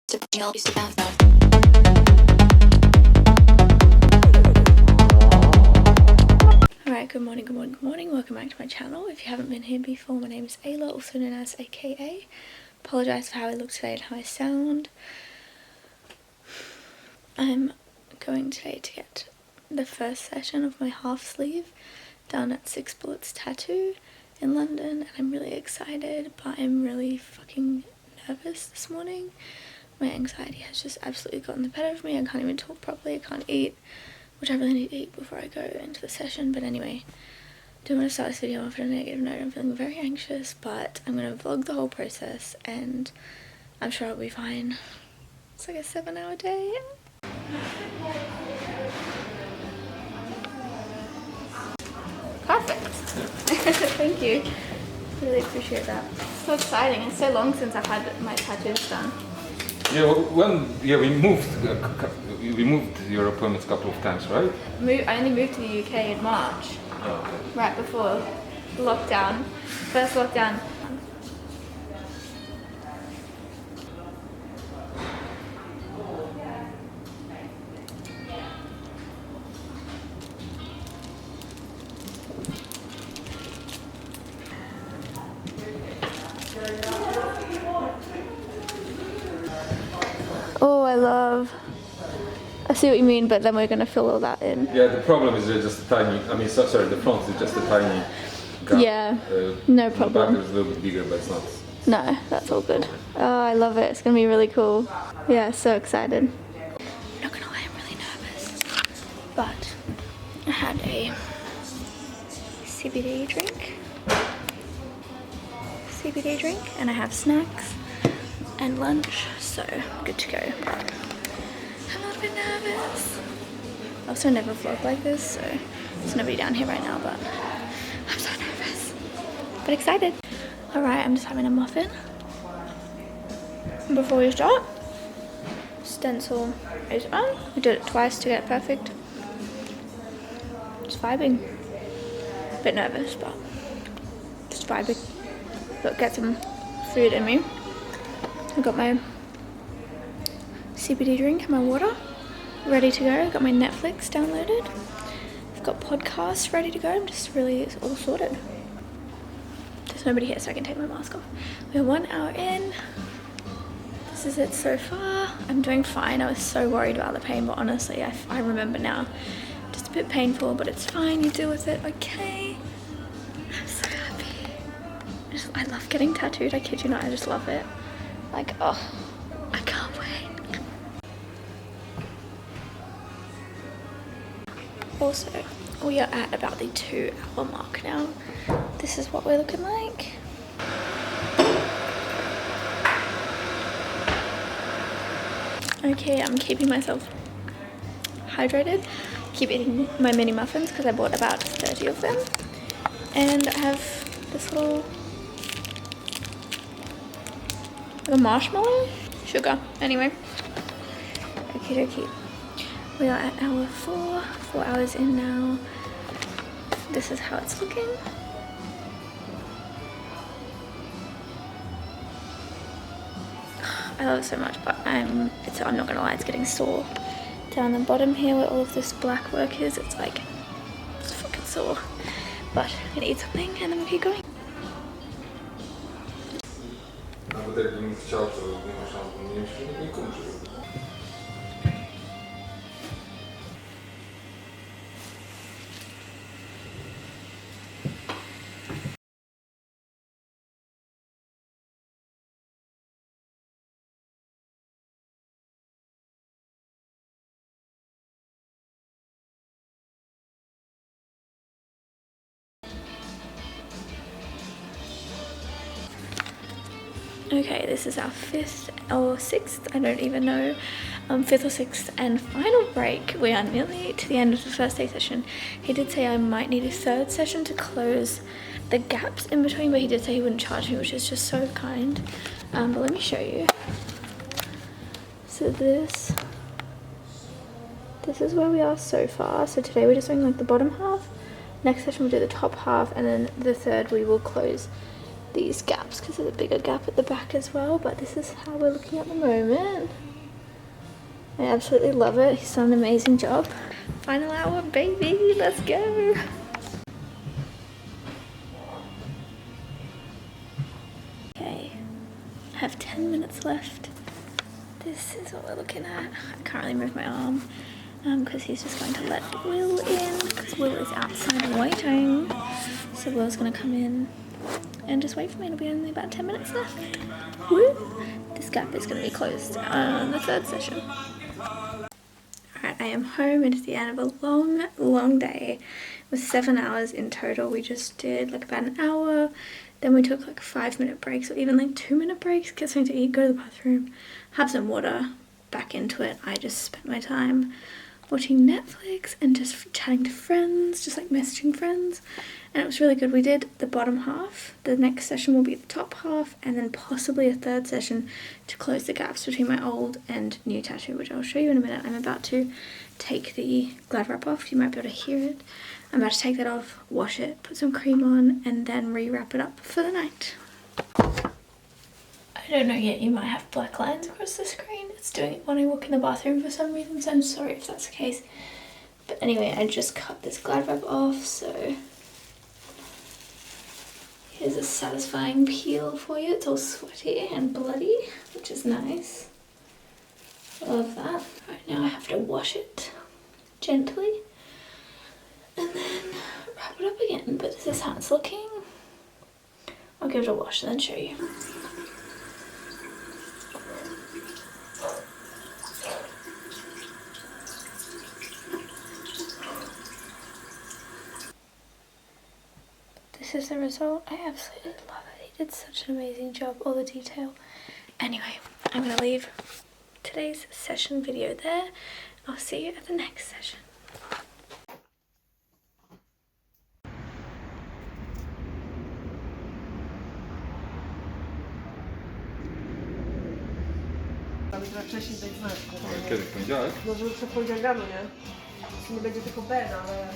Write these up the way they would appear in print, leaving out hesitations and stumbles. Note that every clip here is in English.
Alright, good morning, good morning, good morning. Welcome back to my channel. If you haven't been here before, my name is Ayla, also known as AKA. Apologise for how I look today and how I sound. I'm going today to get the first session of my half sleeve done at 6 Bullets Tattoo in London, and I'm really excited, but I'm really fucking nervous this morning. My anxiety has just absolutely gotten the better of me. I can't even talk properly, I can't eat, which I really need to eat before I go into the session. But anyway, I do want to start this video off on a negative note. I'm feeling very anxious, but I'm going to vlog the whole process and I'm sure I'll be fine. It's like a 7-hour day. Perfect. Thank you. Really appreciate that. So exciting. It's so long since I've had my tattoos done. Yeah, well, we moved your appointments a couple of times, right? I only moved to the UK in March. Oh, okay. Right before lockdown. First lockdown. Oh, I see what you mean, but then we're going to fill all that in. Yeah, the problem is there's just a tiny, sorry, the front is just a tiny gap. Yeah, no problem. The back is a little bit bigger, but it's not. No, that's all good. Oh, I love it. It's going to be really cool. Yeah, so excited. I'm not going to lie, I'm really nervous. But I had a CBD drink, and I have snacks and lunch, so good to go. I'm a little bit nervous. I also never vlog like this, so there's nobody down here right now, but I'm so nervous, but excited. Alright, I'm just having a muffin before we start. Stencil is on. I did it twice to get it perfect. Just vibing. A bit nervous, but just vibing. But get some food in me. I got my CBD drink, my water, ready to go. Got my Netflix downloaded. I've got podcasts ready to go. I'm just really all sorted. There's nobody here, so I can take my mask off. We're 1 hour in. This is it so far. I'm doing fine. I was so worried about the pain, but honestly, I remember now. Just a bit painful, but it's fine. You deal with it, okay? I'm so happy. I love getting tattooed. I kid you not, I just love it. Like, oh, I can't wait. Also, we are at about the 2-hour mark now. This is what we're looking like. Okay, I'm keeping myself hydrated. Keep eating my mini muffins because I bought about 30 of them. And I have this little a marshmallow? Sugar. Anyway. Okie dokie. We are at hour 4. 4 hours in now. This is how it's looking. I love it so much, but I'm not gonna lie, it's getting sore. Down the bottom here where all of this black work is, it's fucking sore. But I'm gonna eat something and then we'll keep going. Nawet jakbym chciał, to nie ma szans, bo nie kończy. Okay, this is our 5th or 6th, I don't even know, 5th or 6th and final break. We are nearly to the end of the first day session. He did say I might need a 3rd session to close the gaps in between, but he did say he wouldn't charge me, which is just so kind. But let me show you. So this is where we are so far. So today we're just doing like the bottom half. Next session we'll do the top half, and then the 3rd we will close these gaps because there's a bigger gap at the back as well. But this is how we're looking at the moment. absolutely love it. He's done an amazing job. Final hour, baby, let's go. Okay, I have 10 minutes left. This is what we're looking at. I can't really move my arm because he's just going to let Will in because Will is outside waiting. So Will's going to come in and just wait for me. It'll be only about 10 minutes left. Woo! This gap is going to be closed on the third session. Alright, I am home. It is the end of a long day. It was 7 hours in total. We just did like about an hour. Then we took like 5-minute breaks or even like 2-minute breaks. Get something to eat, go to the bathroom, have some water, back into it. I just spent my time watching Netflix and just chatting to friends, just like messaging friends. And it was really good. We did the bottom half. The next session will be the top half and then possibly a third session to close the gaps between my old and new tattoo, which I'll show you in a minute. I'm about to take the glad wrap off. You might be able to hear it. I'm about to take that off, wash it, put some cream on, and then re-wrap it up for the night. I don't know yet, you might have black lines across the screen. It's doing it when I walk in the bathroom for some reason, so I'm sorry if that's the case. But anyway, I just cut this glad wrap off, so here's a satisfying peel for you. It's all sweaty and bloody, which is nice. I love that. Right, now I have to wash it gently and then wrap it up again. But this is how it's looking. I'll give it a wash and then show you. This is the result. I absolutely love it. He did such an amazing job, all the detail. Anyway, I'm gonna leave today's session video there. I'll see you at the next session. Wcześniej dać znać. Kiedy w poniedziałek? No, że już poniedziałek, nie? Nie będzie tylko Ben, ale...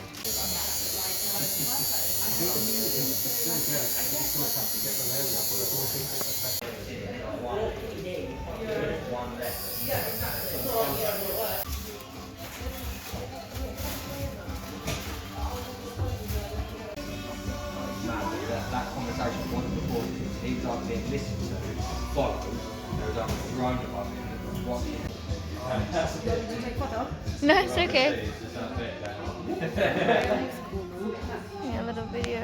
That conversation wasn't recorded. He was either being listened to, followed, there was only a drone above him that was watching. No, it's okay. Yeah, a little video.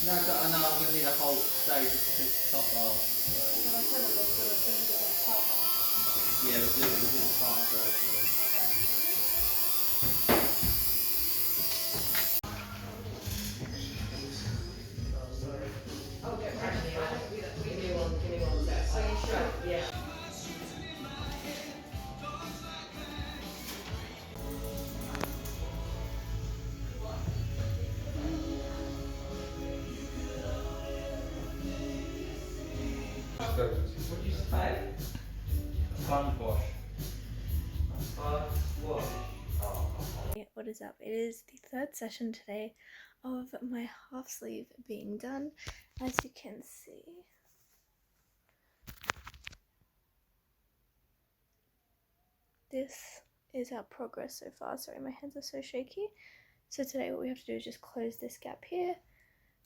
No, I know I'm going to need a whole stage just to finish the top bar. Yeah, we'll do the part first. What did you say? Sponge wash. Wash. What is up? It is the third session today of my half sleeve being done. As you can see, this is our progress so far. Sorry, my hands are so shaky. So today what we have to do is just close this gap here,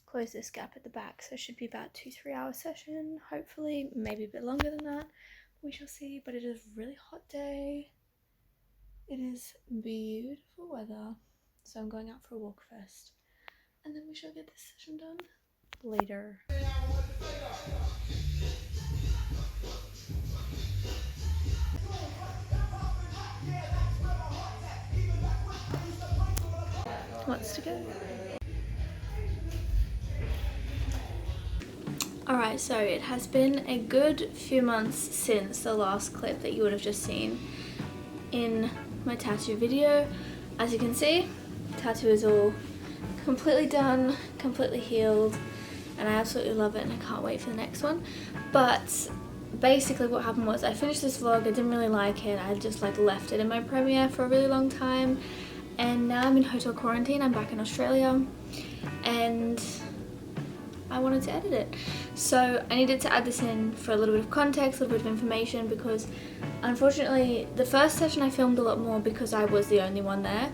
close this gap at the back. So it should be about 2-3 hour session, hopefully, maybe a bit longer than that. We shall see, but it is a really hot day. It is beautiful weather, so I'm going out for a walk first, and then we shall get this session done later. Wants to go. Alright, so it has been a good few months since the last clip that you would have just seen in my tattoo video. As you can see, tattoo is all completely done, completely healed, and I absolutely love it and I can't wait for the next one. But basically what happened was I finished this vlog, I didn't really like it, I just like left it in my premiere for a really long time, and now I'm in hotel quarantine. I'm back in Australia and I wanted to edit it. So I needed to add this in for a little bit of context, a little bit of information, because unfortunately the first session I filmed a lot more because I was the only one there.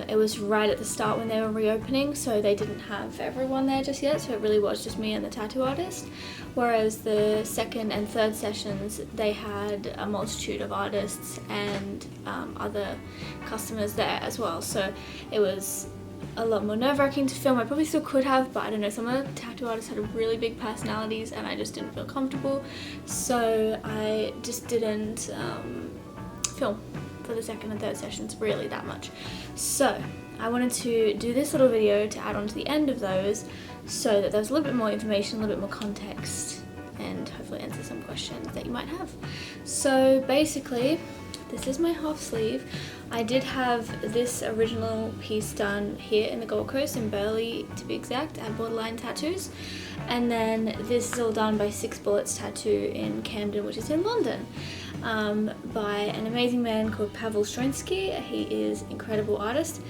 It was right at the start when they were reopening, so they didn't have everyone there just yet, so it really was just me and the tattoo artist. Whereas the second and third sessions, they had a multitude of artists and other customers there as well, so it was a lot more nerve-wracking to film. I probably still could have, but I don't know, some of the tattoo artists had really big personalities and I just didn't feel comfortable, so I just didn't film for the second and third sessions really that much. So I wanted to do this little video to add on to the end of those, so that there's a little bit more information, a little bit more context, and hopefully answer some questions that you might have. So basically, this is my half sleeve. I did have this original piece done here in the Gold Coast, in Burleigh to be exact, at Borderline Tattoos. And then this is all done by 6 Bullets Tattoo in Camden, which is in London, by an amazing man called Pawel Stroinski. He is an incredible artist.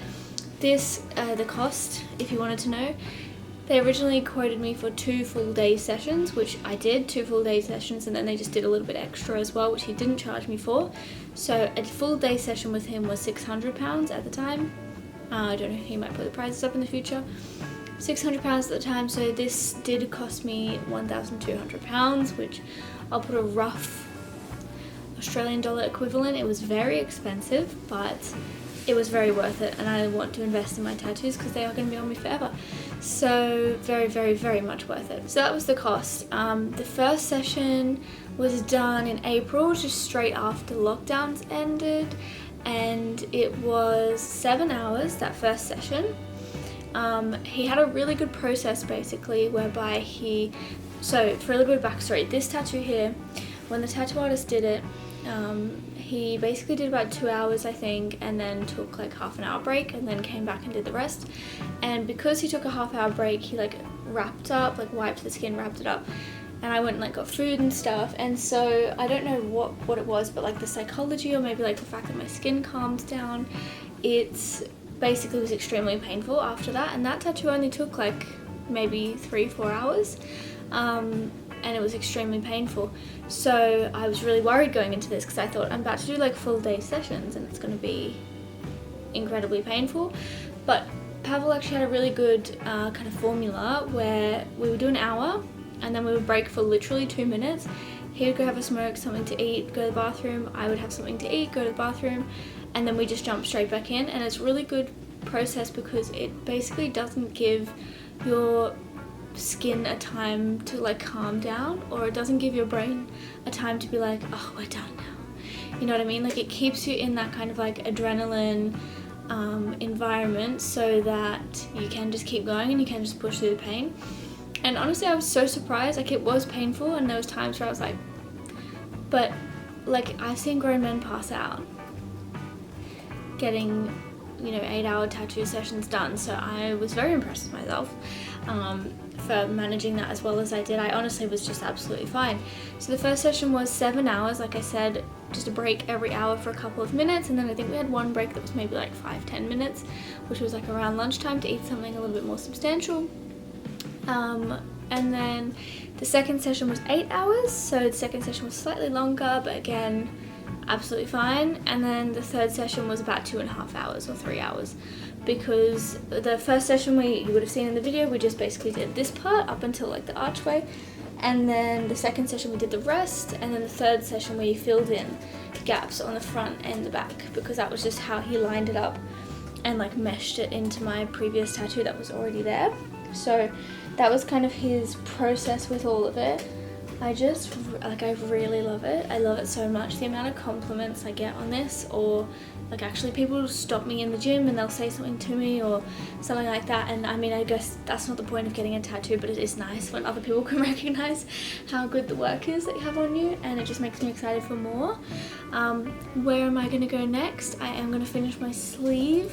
This, the cost, if you wanted to know, they originally quoted me for 2 full day sessions, which I did, 2 full day sessions, and then they just did a little bit extra as well, which he didn't charge me for. So a full day session with him was £600 at the time. I don't know if he might put the prices up in the future. £600 at the time, so this did cost me £1,200, which I'll put a rough Australian dollar equivalent. It was very expensive, but it was very worth it, and I want to invest in my tattoos because they are going to be on me forever. So very, very, very much worth it. So that was the cost. The first session was done in April, just straight after lockdowns ended, and it was 7 hours, that first session. He had a really good process basically, whereby so for a little bit of backstory, this tattoo here, when the tattoo artist did it, he basically did about 2 hours I think, and then took like half an hour break, and then came back and did the rest. And because he took a half-hour break, he like wrapped up, like wiped the skin, wrapped it up, and I went and like got food and stuff. And so I don't know what it was, but like the psychology, or maybe like the fact that my skin calmed down, it basically was extremely painful after that. And that tattoo only took like maybe 3-4 hours. And it was extremely painful. So I was really worried going into this, because I thought I'm about to do like full day sessions and it's going to be incredibly painful. But Pawel actually had a really good kind of formula where we would do an hour and then we would break for literally 2 minutes. He would go have a smoke, something to eat, go to the bathroom. I would have something to eat, go to the bathroom, and then we just jump straight back in. And it's a really good process because it basically doesn't give your skin a time to like calm down, or it doesn't give your brain a time to be like, oh, we're done now. You know what I mean? Like it keeps you in that kind of like adrenaline environment, so that you can just keep going and you can just push through the pain. And honestly, I was so surprised. Like it was painful, and there was times where I was like, but like I've seen grown men pass out getting, you know, 8-hour tattoo sessions done. So I was very impressed with myself for managing that as well as I did. I honestly was just absolutely fine. So the first session was 7 hours, like I said, just a break every hour for a couple of minutes, and then I think we had one break that was maybe like 5-10 minutes, which was like around lunchtime, to eat something a little bit more substantial. And then the second session was 8 hours, so the second session was slightly longer, but again, absolutely fine. And then the third session was about 2.5 hours or 3 hours, because the first session you would have seen in the video, we just basically did this part up until like the archway, and then the second session we did the rest, and then the third session we filled in gaps on the front and the back, because that was just how he lined it up and like meshed it into my previous tattoo that was already there. So that was kind of his process with all of it. I really love it. I love it so much. The amount of compliments I get on this, or like actually people stop me in the gym and they'll say something to me or something like that. And I mean, I guess that's not the point of getting a tattoo, but it is nice when other people can recognize how good the work is that you have on you, and it just makes me excited for more. Where am I going to go next? I am going to finish my sleeve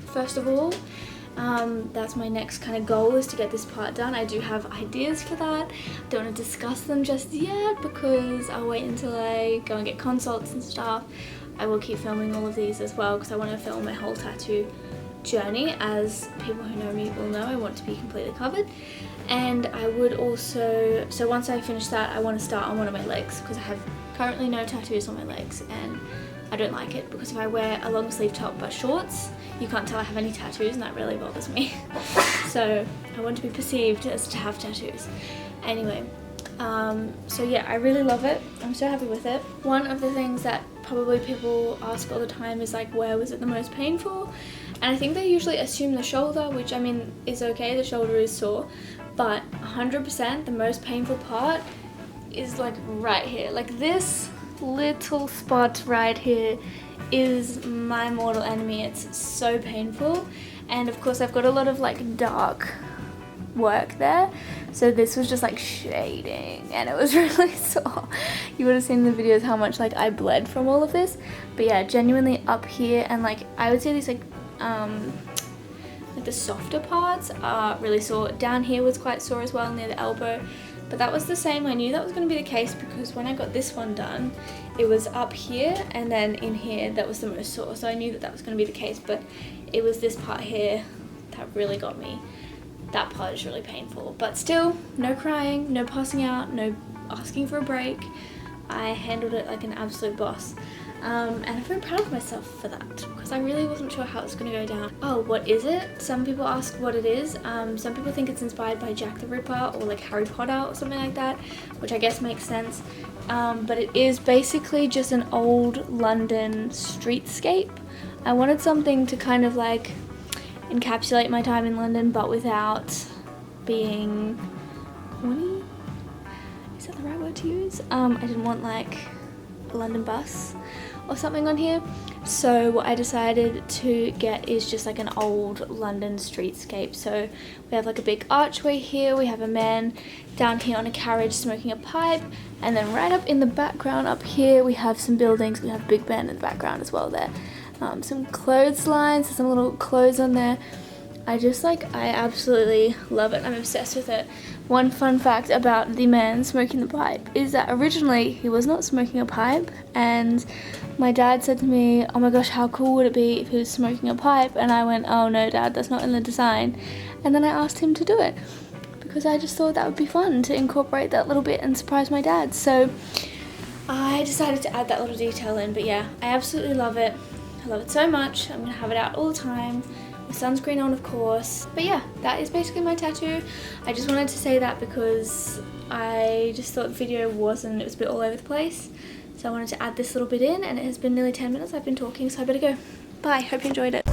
first of all. That's my next kind of goal, is to get this part done. I do have ideas for that. Don't want to discuss them just yet because I'll wait until I go and get consults and stuff. I will keep filming all of these as well because I want to film my whole tattoo journey. As people who know me will know, I want to be completely covered. And I would also, so once I finish that, I want to start on one of my legs because I have currently no tattoos on my legs and I don't like it because if I wear a long sleeve top but shorts, you can't tell I have any tattoos and that really bothers me. So I want to be perceived as to have tattoos. Anyway, so yeah, I really love it. I'm so happy with it. One of the things that probably people ask all the time is like, where was it the most painful? And I think they usually assume the shoulder, which I mean is okay, the shoulder is sore, but 100% the most painful part is like right here. Like this little spot right here is my mortal enemy. It's so painful. And of course I've got a lot of like dark work there, so this was just like shading and it was really sore. You would have seen in the videos how much like I bled from all of this, but yeah, genuinely up here and like I would say these like the softer parts are really sore. Down here was quite sore as well near the elbow, but that was the same. I knew that was going to be the case because when I got this one done it was up here and then in here that was the most sore, so I knew that that was going to be the case, but it was this part here that really got me. That part is really painful, but still, no crying, no passing out, no asking for a break. I handled it like an absolute boss. And I'm very proud of myself for that because I really wasn't sure how it was going to go down. Oh, what is it? Some people ask what it is. Some people think it's inspired by Jack the Ripper or like Harry Potter or something like that, which I guess makes sense. But it is basically just an old London streetscape. I wanted something to kind of like encapsulate my time in London but without being corny? Is that the right word to use? I didn't want like a London bus or something on here, so what I decided to get is just like an old London streetscape. So we have like a big archway here, we have a man down here on a carriage smoking a pipe, and then right up in the background up here we have some buildings. We have Big Ben in the background as well there. Some clotheslines, some little clothes on there. I absolutely love it. I'm obsessed with it. One fun fact about the man smoking the pipe is that originally he was not smoking a pipe, and my dad said to me, oh my gosh, how cool would it be if he was smoking a pipe? And I went, oh no Dad, that's not in the design. And then I asked him to do it because I just thought that would be fun to incorporate that little bit and surprise my dad. So I decided to add that little detail in, but yeah, I absolutely love it. I love it so much. I'm gonna have it out all the time with sunscreen on, of course. But yeah, that is basically my tattoo. I just wanted to say that because I just thought the video it was a bit all over the place. So I wanted to add this little bit in, and it has been nearly 10 minutes I've been talking, so I better go. Bye, hope you enjoyed it.